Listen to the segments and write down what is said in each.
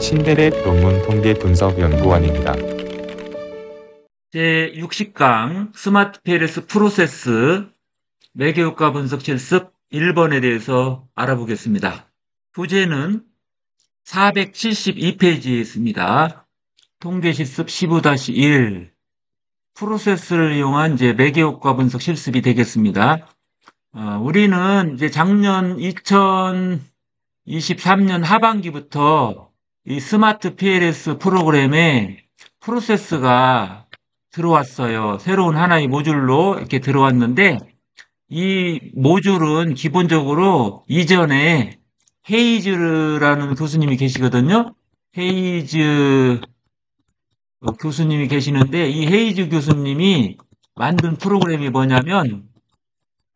신데렛 논문 통계 분석 연구원입니다. 제60강 스마트 PLS 프로세스 매개효과 분석 실습 1번에 대해서 알아보겠습니다. 부제는 472페이지에 있습니다. 통계 실습 15-1 프로세스를 이용한 이제 매개효과 분석 실습이 되겠습니다. 우리는 이제 작년 2023년 하반기부터 이 스마트 PLS 프로그램에 프로세스가 들어왔어요. 새로운 하나의 모듈로 이렇게 들어왔는데 이 모듈은 기본적으로 이전에 헤이즈라는 교수님이 계시거든요. 헤이즈 교수님이 계시는데 이 헤이즈 교수님이 만든 프로그램이 뭐냐면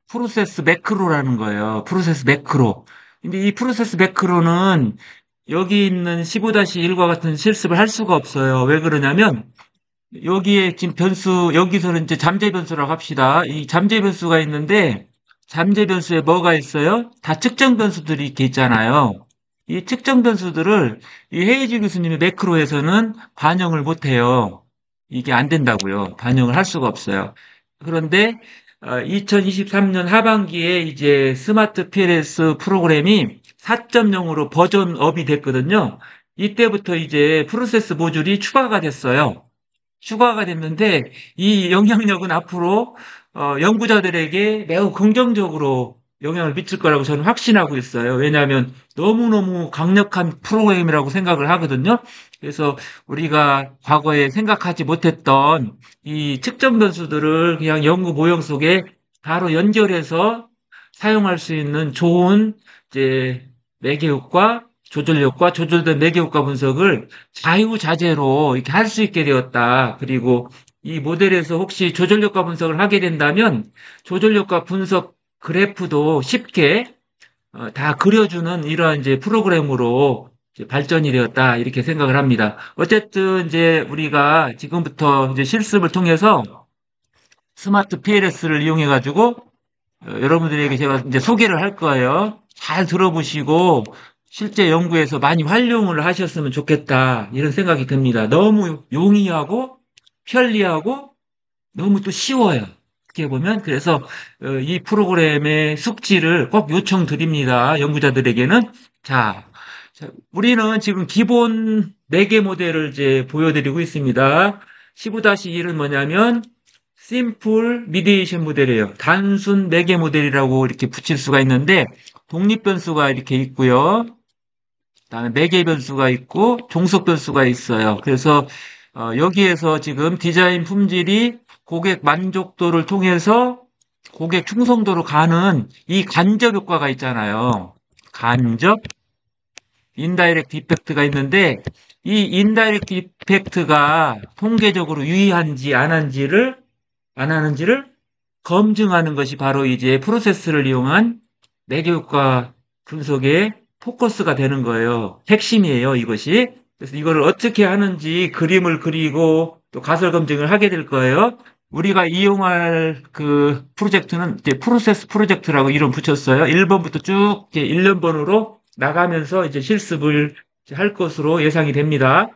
프로세스 매크로라는 거예요. 프로세스 매크로. 근데 이 프로세스 매크로는 여기 있는 15-1과 같은 실습을 할 수가 없어요. 왜 그러냐면 여기에 지금 변수, 여기서는 이제 잠재 변수라고 합시다. 이 잠재 변수가 있는데 잠재 변수에 뭐가 있어요? 다 측정 변수들이 이렇게 있잖아요. 이 측정 변수들을 이 헤이즈 교수님의 매크로에서는 반영을 못 해요. 이게 안 된다고요. 반영을 할 수가 없어요. 그런데 2023년 하반기에 이제 스마트 PLS 프로그램이 4.0으로 버전업이 됐거든요. 이때부터 이제 프로세스 모듈이 추가가 됐어요. 추가가 됐는데 이 영향력은 앞으로 연구자들에게 매우 긍정적으로 영향을 미칠 거라고 저는 확신하고 있어요. 왜냐하면 너무너무 강력한 프로그램이라고 생각을 하거든요. 그래서 우리가 과거에 생각하지 못했던 이 측정 변수들을 그냥 연구 모형 속에 바로 연결해서 사용할 수 있는 좋은 이제 매개효과, 조절효과, 조절된 매개효과 분석을 자유자재로 이렇게 할 수 있게 되었다. 그리고 이 모델에서 혹시 조절효과 분석을 하게 된다면 조절효과 분석 그래프도 쉽게 다 그려주는 이러한 이제 프로그램으로 이제 발전이 되었다. 이렇게 생각을 합니다. 어쨌든 이제 우리가 지금부터 이제 실습을 통해서 스마트 PLS를 이용해 가지고 여러분들에게 제가 이제 소개를 할 거예요. 잘 들어보시고 실제 연구에서 많이 활용을 하셨으면 좋겠다. 이런 생각이 듭니다. 너무 용이하고 편리하고 너무 또 쉬워요. 어떻게 보면 그래서 이 프로그램의 숙지를 꼭 요청드립니다. 연구자들에게는. 자, 우리는 지금 기본 4개 모델을 이제 보여드리고 있습니다. 15-1은 뭐냐면 심플 미디에이션 모델이에요. 단순 4개 모델이라고 이렇게 붙일 수가 있는데 독립 변수가 이렇게 있고요. 그다음에 매개 변수가 있고 종속 변수가 있어요. 그래서 여기에서 지금 디자인 품질이 고객 만족도를 통해서 고객 충성도로 가는 이 간접 효과가 있잖아요. 간접, 인다이렉트 이펙트가 있는데 이 인다이렉트 이펙트가 통계적으로 유의한지 안 하는지를 검증하는 것이 바로 이제 프로세스를 이용한 매개 효과 분석의 포커스가 되는 거예요. 핵심이에요, 이것이. 그래서 이거를 어떻게 하는지 그림을 그리고 또 가설 검증을 하게 될 거예요. 우리가 이용할 그 프로젝트는 이제 프로세스 프로젝트라고 이름 붙였어요. 1번부터 쭉 이제 1년번으로 나가면서 이제 실습을 할 것으로 예상이 됩니다.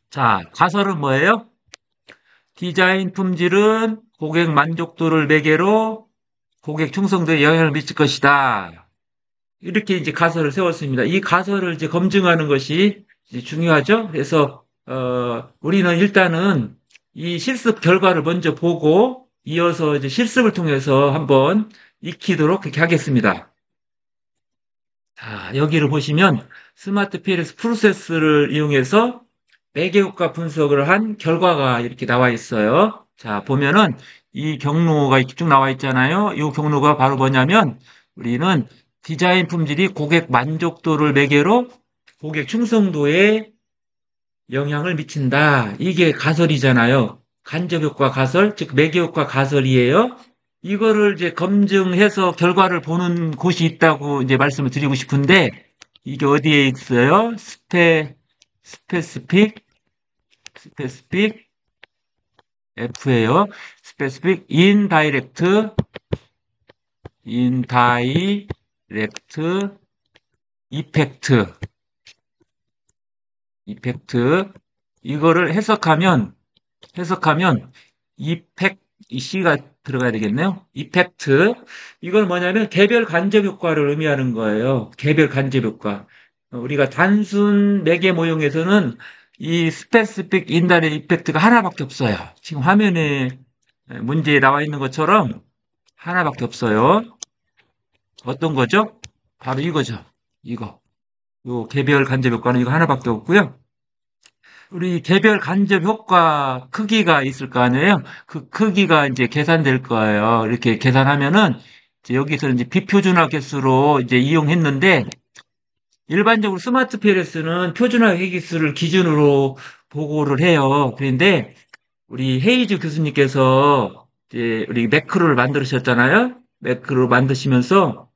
자, 가설은 뭐예요? 디자인 품질은 고객 만족도를 매개로 고객 충성도에 영향을 미칠 것이다. 이렇게 이제 가설을 세웠습니다. 이 가설을 이제 검증하는 것이 이제 중요하죠. 그래서 우리는 일단은 이 실습 결과를 먼저 보고 이어서 이제 실습을 통해서 한번 익히도록 그렇게 하겠습니다. 자, 여기를 보시면 스마트 PLS 프로세스를 이용해서 매개효과 분석을 한 결과가 이렇게 나와 있어요. 자, 보면은 이 경로가 이렇게 쭉 나와 있잖아요. 이 경로가 바로 뭐냐면 우리는 디자인 품질이 고객 만족도를 매개로 고객 충성도에 영향을 미친다. 이게 가설이잖아요. 간접효과 가설, 즉 매개효과 가설이에요. 이거를 이제 검증해서 결과를 보는 곳이 있다고 이제 말씀을 드리고 싶은데 이게 어디에 있어요? 스페시픽 F예요. 스페시픽 인다이렉트 이펙트 이펙트. 이거를 해석하면 이 C가 들어가야 되겠네요. 이펙트. 이건 뭐냐면 개별 간접 효과를 의미하는 거예요. 개별 간접 효과. 우리가 단순 매개 모형에서는 이 스페시픽 인다이렉트 이펙트가 하나밖에 없어요. 지금 화면에 문제에 나와 있는 것처럼 하나밖에 없어요. 어떤 거죠? 바로 이거죠. 이거. 요 개별 간접 효과는 이거 하나밖에 없고요. 우리 개별 간접 효과 크기가 있을 거 아니에요? 그 크기가 이제 계산될 거예요. 이렇게 계산하면은 이제 여기서 이제 비표준화 개수로 이제 이용했는데 일반적으로 스마트 PLS는 표준화 회계수를 기준으로 보고를 해요. 그런데 우리 헤이즈 교수님께서 이제 우리 매크로를 만드셨잖아요. 매크로 만드시면서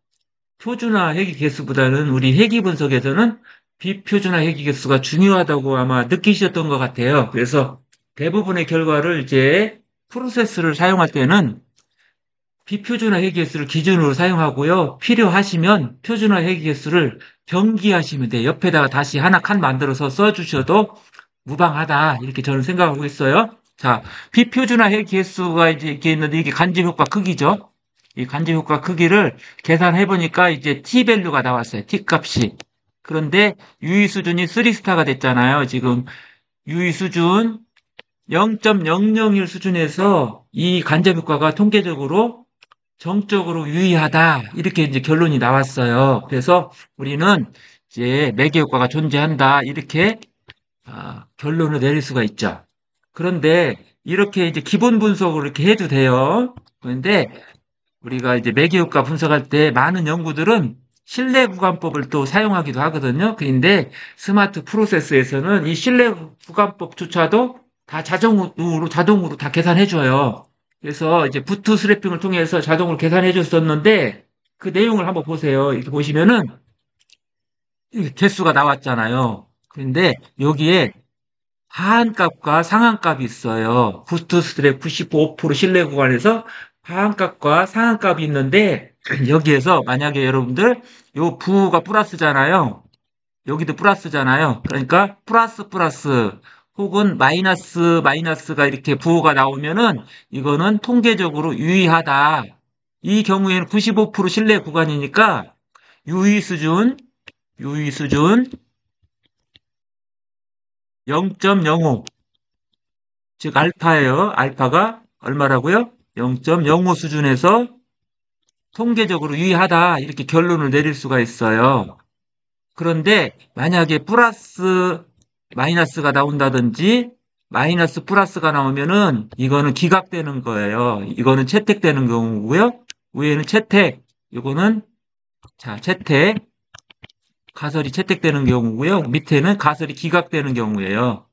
표준화 회귀 개수보다는 우리 회귀 분석에서는 비표준화 회귀 개수가 중요하다고 아마 느끼셨던 것 같아요. 그래서 대부분의 결과를 이제 프로세스를 사용할 때는 비표준화 회귀 개수를 기준으로 사용하고요. 필요하시면 표준화 회귀 개수를 병기하시면 돼요. 옆에다가 다시 하나 칸 만들어서 써주셔도 무방하다. 이렇게 저는 생각하고 있어요. 자, 비표준화 회귀 개수가 이제 이렇게 있는데 이게 간접 효과 크기죠. 이 간접 효과 크기를 계산해 보니까 이제 t 밸류가 나왔어요. t 값이. 그런데 유의 수준이 3스타가 됐잖아요. 지금 유의 수준 0.001 수준에서 이 간접 효과가 통계적으로 정적으로 유의하다. 이렇게 이제 결론이 나왔어요. 그래서 우리는 이제 매개 효과가 존재한다. 이렇게 결론을 내릴 수가 있죠. 그런데 이렇게 이제 기본 분석을 이렇게 해도 돼요. 그런데 우리가 이제 매개효과 분석할 때 많은 연구들은 신뢰 구간법을 또 사용하기도 하거든요. 그런데 스마트 프로세스에서는 이 신뢰 구간법조차도 다 자동으로 다 계산해줘요. 그래서 이제 부트 스래핑을 통해서 자동으로 계산해줬었는데 그 내용을 한번 보세요. 이렇게 보시면은 이렇게 개수가 나왔잖아요. 그런데 여기에 하한값과 상한값이 있어요. 부트스트랩 95% 신뢰 구간에서 하한값과 상한값이 있는데 여기에서 만약에 여러분들 요 부호가 플러스잖아요. 여기도 플러스잖아요. 그러니까 플러스 플러스 혹은 마이너스 마이너스가 이렇게 부호가 나오면은 이거는 통계적으로 유의하다. 이 경우에는 95% 신뢰 구간이니까 유의 수준 유의 수준 0.05 즉 알파예요. 알파가 얼마라고요? 0.05 수준에서 통계적으로 유의하다 이렇게 결론을 내릴 수가 있어요. 그런데 만약에 플러스 마이너스가 나온다든지 마이너스 플러스가 나오면은 이거는 기각되는 거예요. 이거는 채택되는 경우고요. 위에는 채택, 이거는 자 채택, 가설이 채택되는 경우고요. 밑에는 가설이 기각되는 경우예요.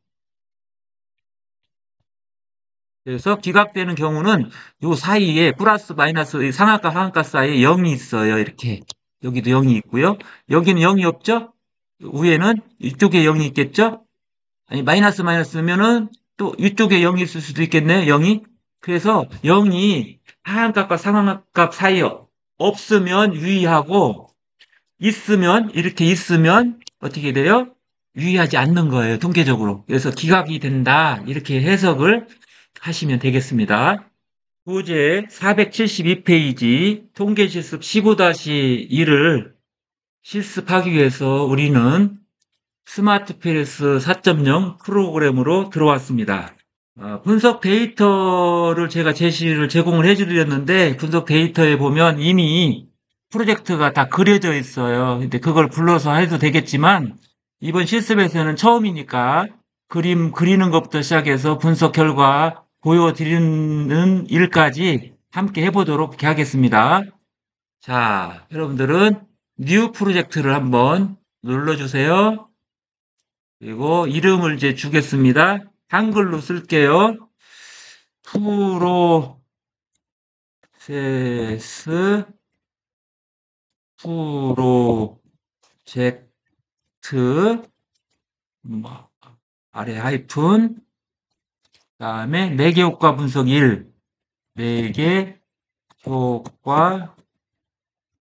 그래서 기각되는 경우는 요 사이에 플러스 마이너스 상한가 하한가 사이에 0이 있어요. 이렇게. 여기도 0이 있고요. 여기는 0이 없죠? 위에는 이쪽에 0이 있겠죠? 아니 마이너스 마이너스면은 또 이쪽에 0이 있을 수도 있겠네요. 0이. 그래서 0이 하한값과 상한값 사이에 없으면 유의하고 있으면 이렇게 있으면 어떻게 돼요? 유의하지 않는 거예요. 통계적으로. 그래서 기각이 된다. 이렇게 해석을 하시면 되겠습니다. 구제 472페이지 통계실습 15-1을 실습하기 위해서 우리는 스마트 PLS 4.0 프로그램으로 들어왔습니다. 분석 데이터를 제가 제공을 해드렸는데 분석 데이터에 보면 이미 프로젝트가 다 그려져 있어요. 근데 그걸 불러서 해도 되겠지만 이번 실습에서는 처음이니까 그림 그리는 것부터 시작해서 분석 결과 보여드리는 일까지 함께 해보도록 하겠습니다. 자, 여러분들은 뉴 프로젝트를 한번 눌러주세요. 그리고 이름을 이제 주겠습니다. 한글로 쓸게요. 프로세스 프로젝트 뭐, 아래 하이픈 그다음에 매개 효과 분석 1 매개 효과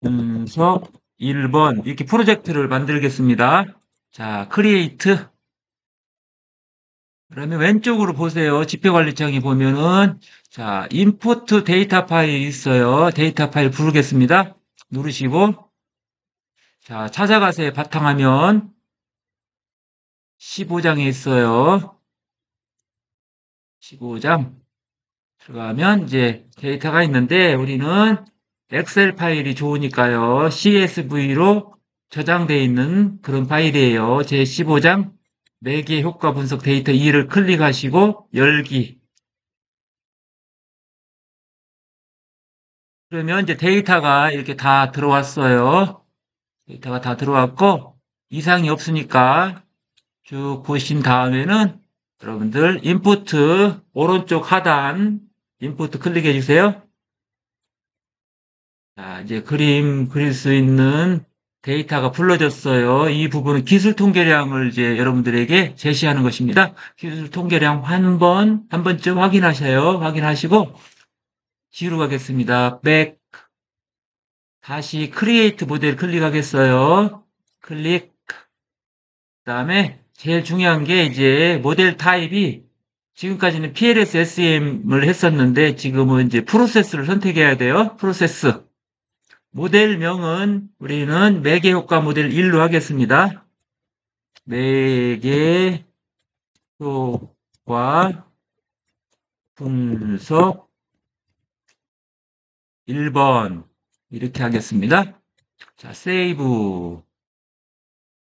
분석 1번 이렇게 프로젝트를 만들겠습니다. 자, 크리에이트 그러면 왼쪽으로 보세요. 지표관리창에 보면은, 자, 임포트 데이터 파일이 있어요. 데이터 파일 부르겠습니다. 누르시고, 자, 찾아가세요. 바탕화면 15장에 있어요. 15장. 들어가면 이제 데이터가 있는데, 우리는 엑셀 파일이 좋으니까요. CSV로 저장되어 있는 그런 파일이에요. 제 15장 매개 효과 분석 데이터 2를 클릭하시고 열기. 그러면 이제 데이터가 이렇게 다 들어왔어요. 데이터가 다 들어왔고 이상이 없으니까 쭉 보신 다음에는 여러분들 인푸트 오른쪽 하단 인푸트 클릭해 주세요. 자, 이제 그림 그릴 수 있는 데이터가 불러졌어요. 이 부분은 기술 통계량을 이제 여러분들에게 제시하는 것입니다. 기술 통계량 한 번쯤 확인하셔요. 확인하시고 뒤로 가겠습니다. 백 다시 크리에이트 모델 클릭하겠어요. 클릭. 그다음에 제일 중요한 게 이제 모델 타입이 지금까지는 PLS SEM을 했었는데 지금은 이제 프로세스를 선택해야 돼요. 프로세스. 모델명은 우리는 매개 효과 모델 1로 하겠습니다. 매개 효과 분석 1번 이렇게 하겠습니다. 자, 세이브.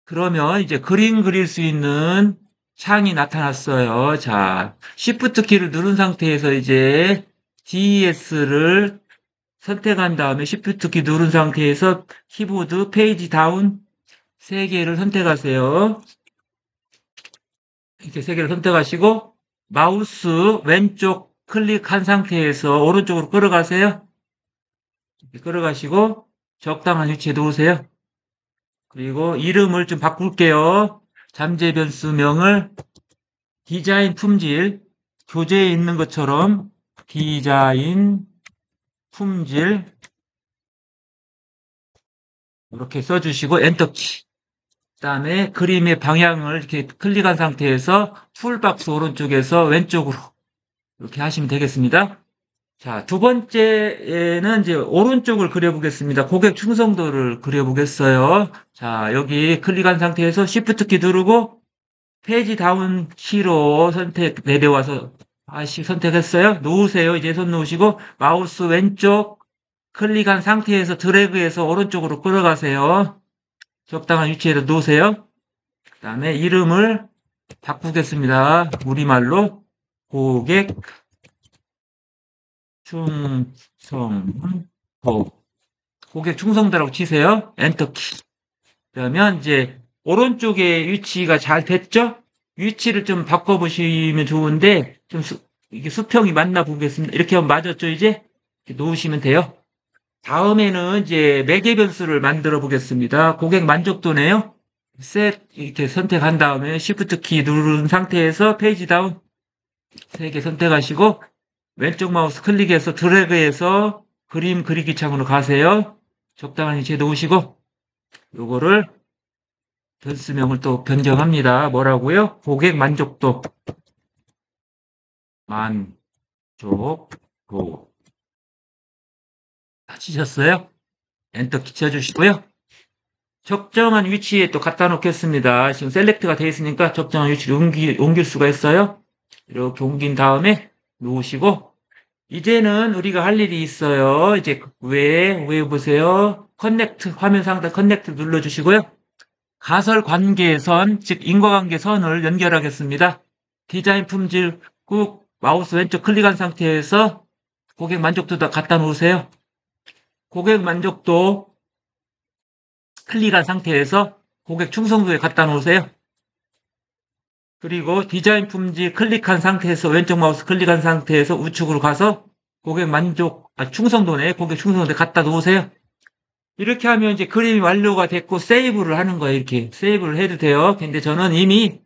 그러면 이제 그림 그릴 수 있는 창이 나타났어요. 자, Shift 키를 누른 상태에서 이제 DES를 선택한 다음에 Shift 키 누른 상태에서 키보드 페이지 다운 3개를 선택하세요. 이렇게 3개를 선택하시고 마우스 왼쪽 클릭한 상태에서 오른쪽으로 끌어가세요. 이렇게 끌어가시고 적당한 위치에 놓으세요. 그리고 이름을 좀 바꿀게요. 잠재 변수명을 디자인 품질, 교재에 있는 것처럼 디자인 품질 이렇게 써주시고 엔터키. 그다음에 그림의 방향을 이렇게 클릭한 상태에서 툴박스 오른쪽에서 왼쪽으로 이렇게 하시면 되겠습니다. 자, 두 번째는 이제 오른쪽을 그려보겠습니다. 고객 충성도를 그려보겠어요. 자, 여기 클릭한 상태에서 Shift 키 누르고 페이지 다운 키로 내려와서 다시 선택했어요. 놓으세요. 이제 손 놓으시고 마우스 왼쪽 클릭한 상태에서 드래그해서 오른쪽으로 끌어가세요. 적당한 위치에 놓으세요. 그 다음에 이름을 바꾸겠습니다. 우리말로 고객 충성도. 고객 충성도라고 치세요. 엔터키. 그러면 이제 오른쪽에 위치가 잘 됐죠? 위치를 좀 바꿔보시면 좋은데 좀 이게 수평이 맞나 보겠습니다. 이렇게 하면 맞았죠, 이제? 이렇게 놓으시면 돼요. 다음에는 이제 매개 변수를 만들어 보겠습니다. 고객 만족도네요. 셋 이렇게 선택한 다음에 Shift 키 누른 상태에서 페이지 다운 3개 선택하시고 왼쪽 마우스 클릭해서 드래그해서 그림 그리기 창으로 가세요. 적당한 위치에 놓으시고 요거를 변수명을 또 변경합니다. 뭐라고요? 고객 만족도. 만족도. 다 치셨어요? 엔터 키 쳐주시고요. 적정한 위치에 또 갖다 놓겠습니다. 지금 셀렉트가 되어 있으니까 적정한 위치로 옮길 수가 있어요. 이렇게 옮긴 다음에 놓으시고 이제는 우리가 할 일이 있어요. 이제 위에 보세요. 커넥트 화면 상단 커넥트 눌러주시고요. 가설 관계선 즉 인과관계선을 연결하겠습니다. 디자인 품질 꾹 마우스 왼쪽 클릭한 상태에서 고객 만족도도 갖다 놓으세요. 고객 만족도 클릭한 상태에서 고객 충성도에 갖다 놓으세요. 그리고 디자인 품질 클릭한 상태에서 왼쪽 마우스 클릭한 상태에서 우측으로 가서 고객 충성도네. 고객 충성도에 갖다 놓으세요. 이렇게 하면 이제 그림이 완료가 됐고 세이브를 하는 거예요. 이렇게 세이브를 해도 돼요. 근데 저는 이미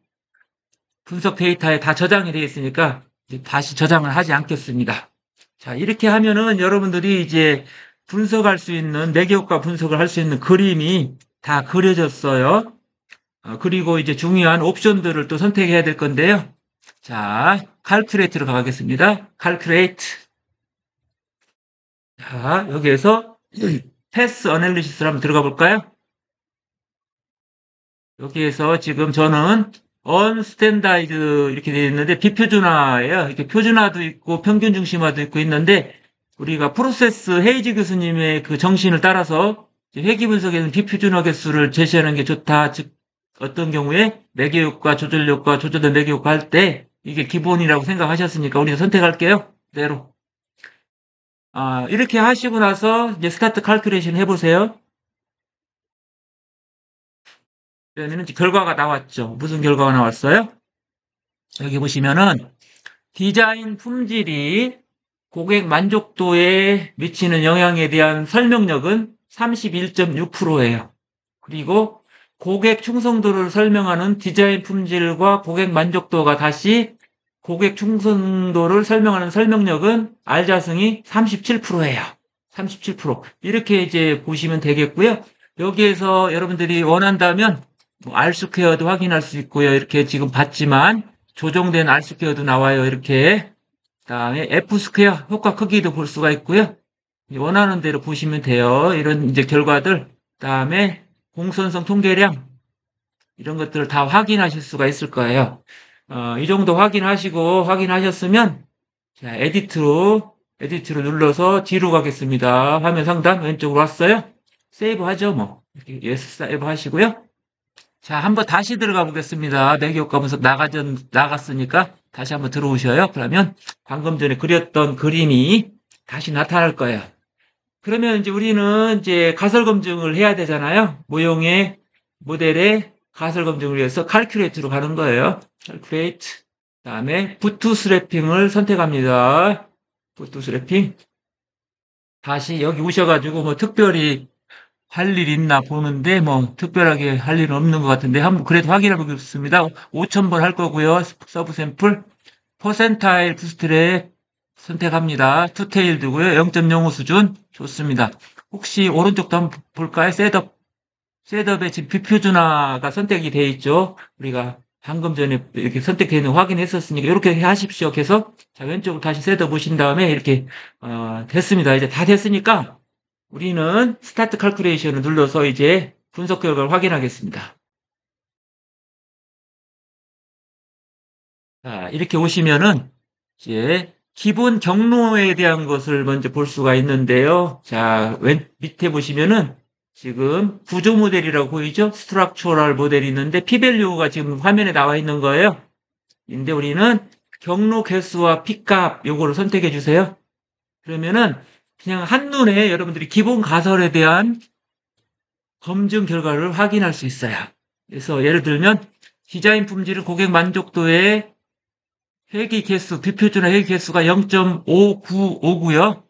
분석 데이터에 다 저장이 되어 있으니까 다시 저장을 하지 않겠습니다. 자, 이렇게 하면은 여러분들이 이제 분석할 수 있는 매개효과 분석을 할 수 있는 그림이 다 그려졌어요. 그리고 이제 중요한 옵션들을 또 선택해야 될 건데요. 자, calculate로 가겠습니다. calculate. 자, 여기에서 패스 어널리시스를 한번 들어가 볼까요? 여기에서 지금 저는 unstandardized 이렇게 되어 있는데 비표준화예요. 이렇게 표준화도 있고 평균 중심화도 있고 있는데 우리가 프로세스 헤이즈 교수님의 그 정신을 따라서 회귀 분석에는 비표준화 개수를 제시하는 게 좋다. 즉 어떤 경우에 매개효과, 조절효과, 조절된 매개효과 할 때 이게 기본이라고 생각하셨으니까 우리가 선택할게요. 그대로. 이렇게 하시고 나서 이제 스타트 칼큘레이션 해보세요. 그러면 이제 결과가 나왔죠. 무슨 결과가 나왔어요? 여기 보시면은 디자인 품질이 고객 만족도에 미치는 영향에 대한 설명력은 31.6%예요. 그리고 고객 충성도를 설명하는 디자인 품질과 고객 만족도가 다시 고객 충성도를 설명하는 설명력은 알자승이 37%예요. 37%. 이렇게 이제 보시면 되겠고요. 여기에서 여러분들이 원한다면 뭐 R스퀘어도 확인할 수 있고요. 이렇게 지금 봤지만 조정된 R스퀘어도 나와요. 이렇게. 그다음에 F스퀘어 효과 크기도 볼 수가 있고요. 원하는 대로 보시면 돼요. 이런 이제 결과들. 그다음에 공선성 통계량 이런 것들을 다 확인하실 수가 있을 거예요. 이 정도 확인하셨으면 자, 에디트로 눌러서 뒤로 가겠습니다. 화면 상단 왼쪽으로 왔어요. 세이브 하죠, 뭐. 이렇게 예스 세이브 하시고요. 자, 한번 다시 들어가 보겠습니다. 매기효과 분석 나갔으니까 다시 한번 들어오셔요. 그러면 방금 전에 그렸던 그림이 다시 나타날 거예요. 그러면 이제 우리는 이제 가설 검증을 해야 되잖아요. 모형의 모델의 가설 검증을 위해서 칼큘레이트로 가는 거예요. 칼큘레이트. 그다음에 부트스트래핑을 선택합니다. 부트스트래핑. 다시 여기 오셔가지고 뭐 특별히 할 일 있나 보는데 뭐 특별하게 할 일은 없는 것 같은데 한번 그래도 확인해 보겠습니다. 5,000번 할 거고요. 서브 샘플. 퍼센타일 부스트랩 선택합니다. 투테일드고요. 0.05 수준 좋습니다. 혹시 오른쪽도 한번 볼까요? 셋업에 지금 비표준화가 선택이 돼 있죠. 우리가 방금 전에 이렇게 선택되어 있는 거 확인했었으니까 이렇게 하십시오. 계속 자 왼쪽으로 다시 셋업 보신 다음에 이렇게 됐습니다. 이제 다 됐으니까 우리는 스타트 칼큘레이션을 눌러서 이제 분석 결과를 확인하겠습니다. 자, 이렇게 오시면은 이제 기본 경로에 대한 것을 먼저 볼 수가 있는데요. 자, 밑에 보시면은 지금 구조 모델이라고 보이죠? 스트럭처럴 모델이 있는데 P-밸류가 지금 화면에 나와 있는 거예요. 근데 우리는 경로 개수와 P값 요거를 선택해 주세요. 그러면은 그냥 한눈에 여러분들이 기본 가설에 대한 검증 결과를 확인할 수 있어요. 그래서 예를 들면 디자인 품질은 고객 만족도에 회기 개수, 비표준화 회기 개수가 0.5959요.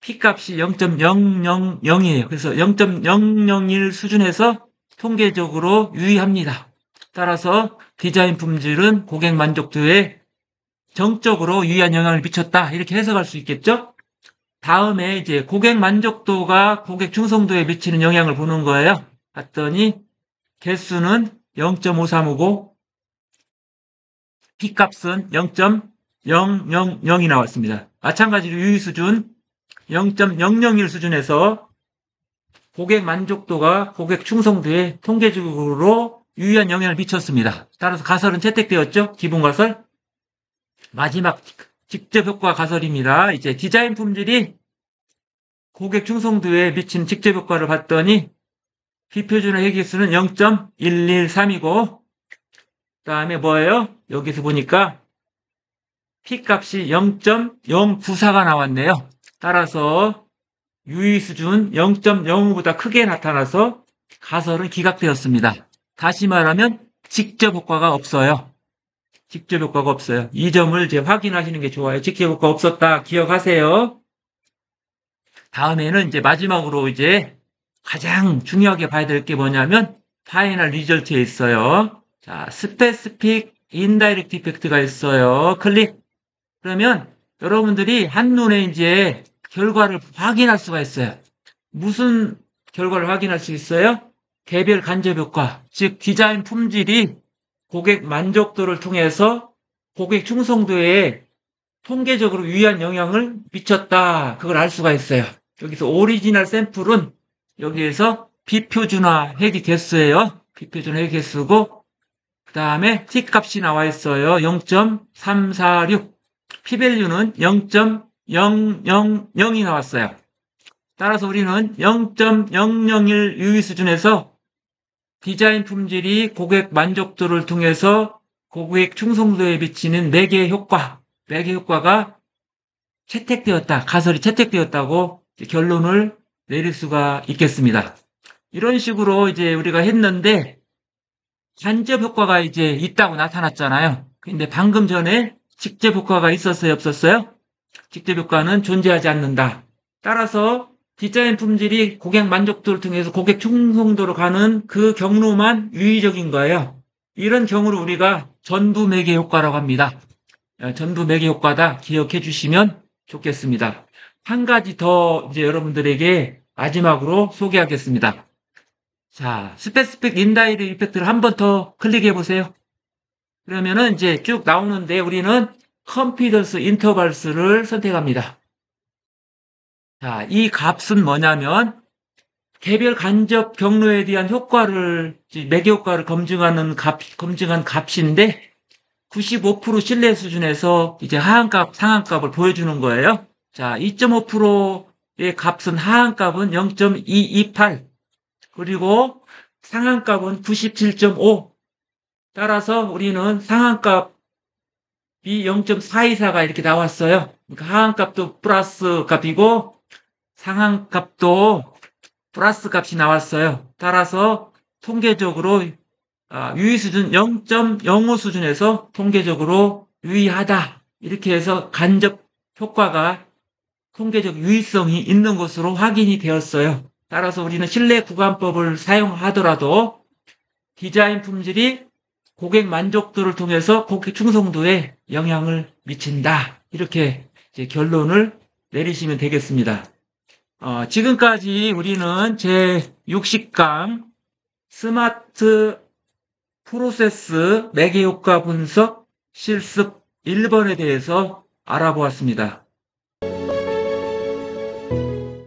P값이 0.000이에요. 그래서 0.001 수준에서 통계적으로 유의합니다. 따라서 디자인 품질은 고객 만족도에 정적으로 유의한 영향을 미쳤다. 이렇게 해석할 수 있겠죠? 다음에 이제 고객 만족도가 고객 충성도에 미치는 영향을 보는 거예요. 봤더니 개수는 0.5359, P값은 0.000이 나왔습니다. 마찬가지로 유의 수준 0.001 수준에서 고객 만족도가 고객 충성도에 통계적으로 유의한 영향을 미쳤습니다. 따라서 가설은 채택되었죠? 기본 가설. 마지막 직접 효과 가설입니다. 이제 디자인 품질이 고객 충성도에 미친 직접 효과를 봤더니 비표준화 회계수는 0.113이고 그다음에 뭐예요? 여기서 보니까 P값이 0.094가 나왔네요. 따라서 유의 수준 0.05보다 크게 나타나서 가설은 기각되었습니다. 다시 말하면 직접 효과가 없어요. 직접 효과가 없어요. 이 점을 이제 확인하시는 게 좋아요. 직접 효과 없었다 기억하세요. 다음에는 이제 마지막으로 이제 가장 중요하게 봐야 될 게 뭐냐면 파이널 리절트에 있어요. 자, 스페시픽 인다이렉트 이펙트가 있어요. 클릭. 그러면 여러분들이 한눈에 이제 결과를 확인할 수가 있어요. 무슨 결과를 확인할 수 있어요? 개별 간접 효과, 즉 디자인 품질이 고객 만족도를 통해서 고객 충성도에 통계적으로 유의한 영향을 미쳤다. 그걸 알 수가 있어요. 여기서 오리지널 샘플은 여기에서 비표준화 회귀 개수예요. 비표준화 회귀 개수고, 그 다음에 T값이 나와 있어요. 0.346. P밸류는 0.000이 나왔어요. 따라서 우리는 0.001 유의 수준에서 디자인 품질이 고객 만족도를 통해서 고객 충성도에 미치는 매개 효과가 채택되었다, 가설이 채택되었다고 결론을 내릴 수가 있겠습니다. 이런 식으로 이제 우리가 했는데, 간접 효과가 이제 있다고 나타났잖아요. 근데 방금 전에 직접 효과가 있었어요, 없었어요? 직접 효과는 존재하지 않는다. 따라서 디자인 품질이 고객 만족도를 통해서 고객 충성도로 가는 그 경로만 유의적인 거예요. 이런 경우를 우리가 전부 매개 효과라고 합니다. 전부 매개 효과다 기억해 주시면 좋겠습니다. 한 가지 더 이제 여러분들에게 마지막으로 소개하겠습니다. 자, 스페시픽 인다이렉트 이펙트를 한 번 더 클릭해 보세요. 그러면은 이제 쭉 나오는데 우리는 컨피던스 인터벌스를 선택합니다. 자, 이 값은 뭐냐면 개별 간접 경로에 대한 효과를, 매개 효과를 검증한 값인데 95% 신뢰 수준에서 이제 하한값, 상한값을 보여주는 거예요. 자, 2.5%의 값은 하한값은 0.228, 그리고 상한값은 97.5. 따라서 우리는 상한값이 0.424가 이렇게 나왔어요. 그러니까 하한값도 플러스 값이고 상한값도 플러스 값이 나왔어요. 따라서 통계적으로 유의 수준 0.05 수준에서 통계적으로 유의하다. 이렇게 해서 간접 효과가 통계적 유의성이 있는 것으로 확인이 되었어요. 따라서 우리는 신뢰 구간법을 사용하더라도 디자인 품질이 고객 만족도를 통해서 고객 충성도에 영향을 미친다. 이렇게 이제 결론을 내리시면 되겠습니다. 지금까지 우리는 제 60강 스마트 프로세스 매개 효과 분석 실습 1번에 대해서 알아보았습니다.